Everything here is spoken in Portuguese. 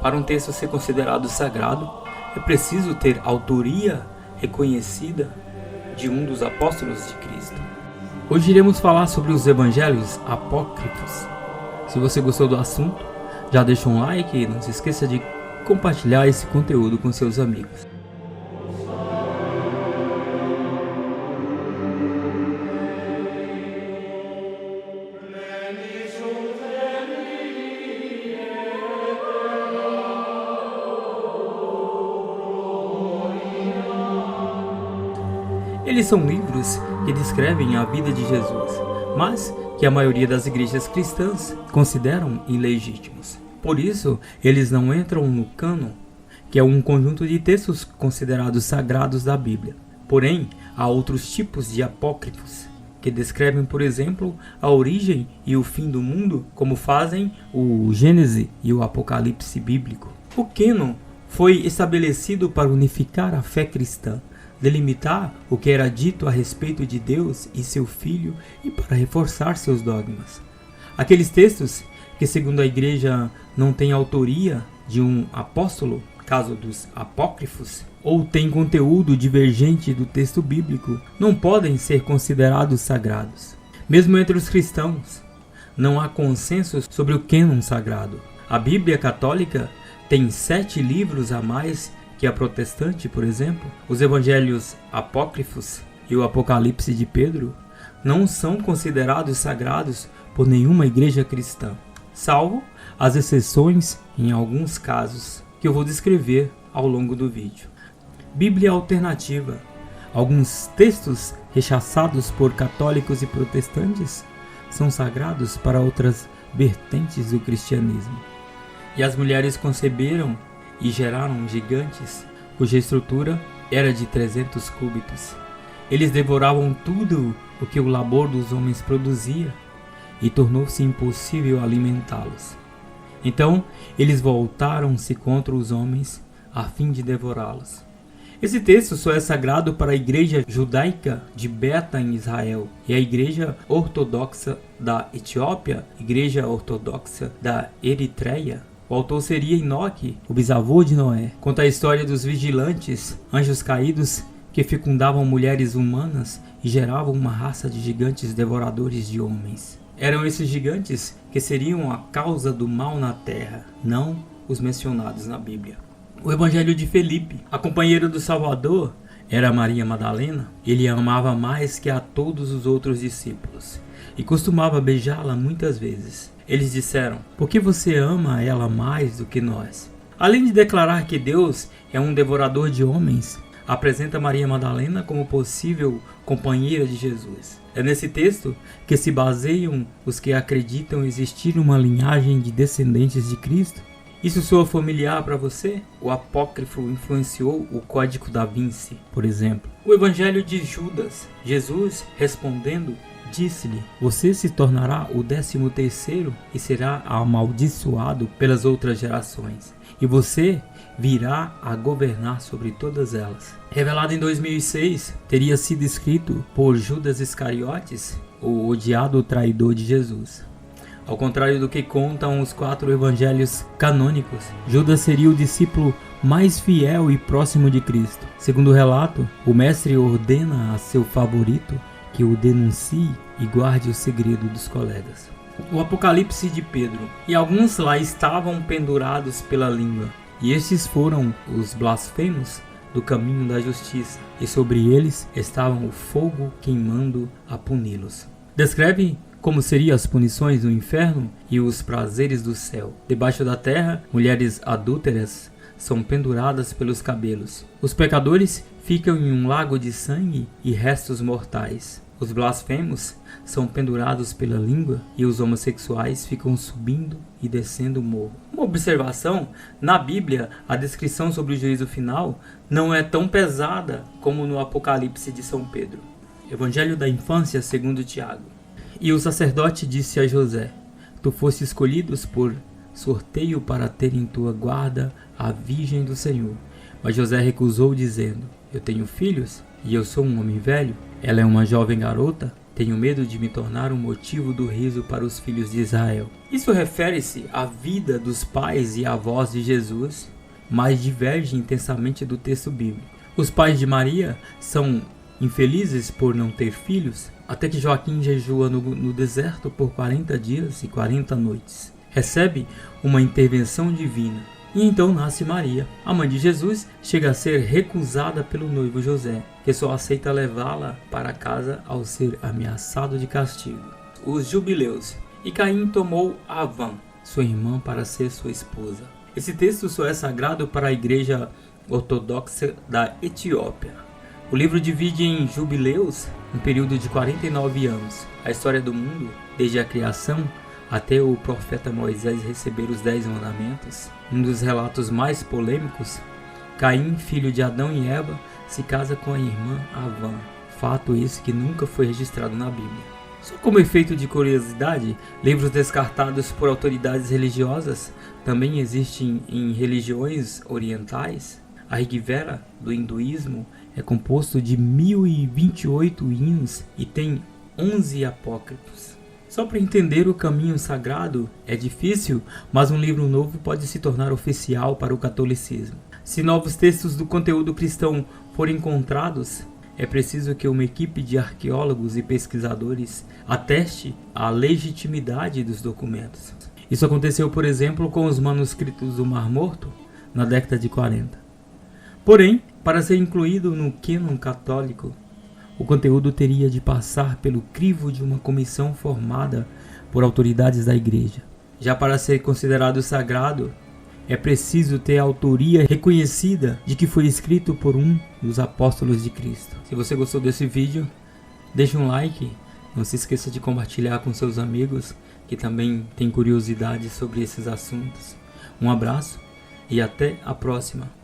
Para um texto ser considerado sagrado, é preciso ter autoria reconhecida de um dos apóstolos de Cristo. Hoje iremos falar sobre os evangelhos apócrifos. Se você gostou do assunto, já deixa um like e não se esqueça de compartilhar esse conteúdo com seus amigos. Eles são livros que descrevem a vida de Jesus, mas que a maioria das igrejas cristãs consideram ilegítimos. Por isso, eles não entram no cânon, que é um conjunto de textos considerados sagrados da Bíblia. Porém, há outros tipos de apócrifos, que descrevem, por exemplo, a origem e o fim do mundo, como fazem o Gênesis e o Apocalipse bíblico. O cânon foi estabelecido para unificar a fé cristã, delimitar o que era dito a respeito de Deus e seu Filho e para reforçar seus dogmas. Aqueles textos que, segundo a igreja, não têm autoria de um apóstolo, caso dos apócrifos, ou têm conteúdo divergente do texto bíblico, não podem ser considerados sagrados. Mesmo entre os cristãos, não há consenso sobre o cânon sagrado. A Bíblia católica tem 7 livros a mais que a protestante, por exemplo. Os evangelhos apócrifos e o Apocalipse de Pedro não são considerados sagrados por nenhuma igreja cristã, salvo as exceções em alguns casos que eu vou descrever ao longo do vídeo. Bíblia alternativa. Alguns textos rechaçados por católicos e protestantes são sagrados para outras vertentes do cristianismo. E as mulheres conceberam e geraram gigantes, cuja estrutura era de 300 cúbitos. Eles devoravam tudo o que o labor dos homens produzia, e tornou-se impossível alimentá-los. Então, eles voltaram-se contra os homens, a fim de devorá-los. Esse texto só é sagrado para a igreja judaica de Beta em Israel e a igreja ortodoxa da Etiópia, igreja ortodoxa da Eritreia. O autor seria Enoque, o bisavô de Noé. Conta a história dos vigilantes, anjos caídos, que fecundavam mulheres humanas e geravam uma raça de gigantes devoradores de homens. Eram esses gigantes que seriam a causa do mal na terra, não os mencionados na Bíblia. O Evangelho de Felipe. A companheira do Salvador era Maria Madalena. Ele a amava mais que a todos os outros discípulos e costumava beijá-la muitas vezes. Eles disseram: por que você ama ela mais do que nós? Além de declarar que Deus é um devorador de homens, apresenta Maria Madalena como possível companheira de Jesus. É nesse texto que se baseiam os que acreditam existir uma linhagem de descendentes de Cristo. Isso soa familiar para você? O apócrifo influenciou o Código da Vinci, por exemplo. O Evangelho de Judas. Jesus, respondendo, disse-lhe: você se tornará o 13º e será amaldiçoado pelas outras gerações, e você virá a governar sobre todas elas. Revelado em 2006, teria sido escrito por Judas Iscariotes, o odiado traidor de Jesus. Ao contrário do que contam os 4 evangelhos canônicos, Judas seria o discípulo mais fiel e próximo de Cristo. Segundo o relato, o mestre ordena a seu favorito que o denuncie e guarde o segredo dos colegas. O Apocalipse de Pedro. E alguns lá estavam pendurados pela língua, e estes foram os blasfemos do caminho da justiça, e sobre eles estavam o fogo queimando a puni-los. Descreve como seriam as punições do inferno e os prazeres do céu. Debaixo da terra, mulheres adúlteras são penduradas pelos cabelos. Os pecadores ficam em um lago de sangue e restos mortais. Os blasfemos são pendurados pela língua e os homossexuais ficam subindo e descendo o morro. Uma observação: na Bíblia, a descrição sobre o juízo final não é tão pesada como no Apocalipse de São Pedro. Evangelho da Infância segundo Tiago. E o sacerdote disse a José: tu foste escolhidos por sorteio para ter em tua guarda a Virgem do Senhor. Mas José recusou, dizendo: eu tenho filhos e eu sou um homem velho. Ela é uma jovem garota. Tenho medo de me tornar um motivo do riso para os filhos de Israel. Isso refere-se à vida dos pais e avós de Jesus, mas diverge intensamente do texto bíblico. Os pais de Maria são infelizes por não ter filhos, até que Joaquim jejua no deserto por 40 dias e 40 noites. Recebe uma intervenção divina. E então nasce Maria. A mãe de Jesus chega a ser recusada pelo noivo José, que só aceita levá-la para casa ao ser ameaçado de castigo. Os jubileus. E Caim tomou Avã, sua irmã, para ser sua esposa. Esse texto só é sagrado para a igreja ortodoxa da Etiópia. O livro divide em jubileus um período de 49 anos. A história do mundo, desde a criação até o profeta Moisés receber os 10 mandamentos. Um dos relatos mais polêmicos, Caim, filho de Adão e Eva, se casa com a irmã Avã. Fato esse que nunca foi registrado na Bíblia. Só como efeito de curiosidade, livros descartados por autoridades religiosas também existem em religiões orientais. A Rig Veda, do hinduísmo, é composto de 1028 hinos e tem 11 apócrifos. Só para entender o caminho sagrado é difícil, mas um livro novo pode se tornar oficial para o catolicismo. Se novos textos do conteúdo cristão forem encontrados, é preciso que uma equipe de arqueólogos e pesquisadores ateste a legitimidade dos documentos. Isso aconteceu, por exemplo, com os manuscritos do Mar Morto, na década de 40. Porém, para ser incluído no cânon católico, o conteúdo teria de passar pelo crivo de uma comissão formada por autoridades da igreja. Já para ser considerado sagrado, é preciso ter a autoria reconhecida de que foi escrito por um dos apóstolos de Cristo. Se você gostou desse vídeo, deixe um like, não se esqueça de compartilhar com seus amigos que também têm curiosidade sobre esses assuntos. Um abraço e até a próxima.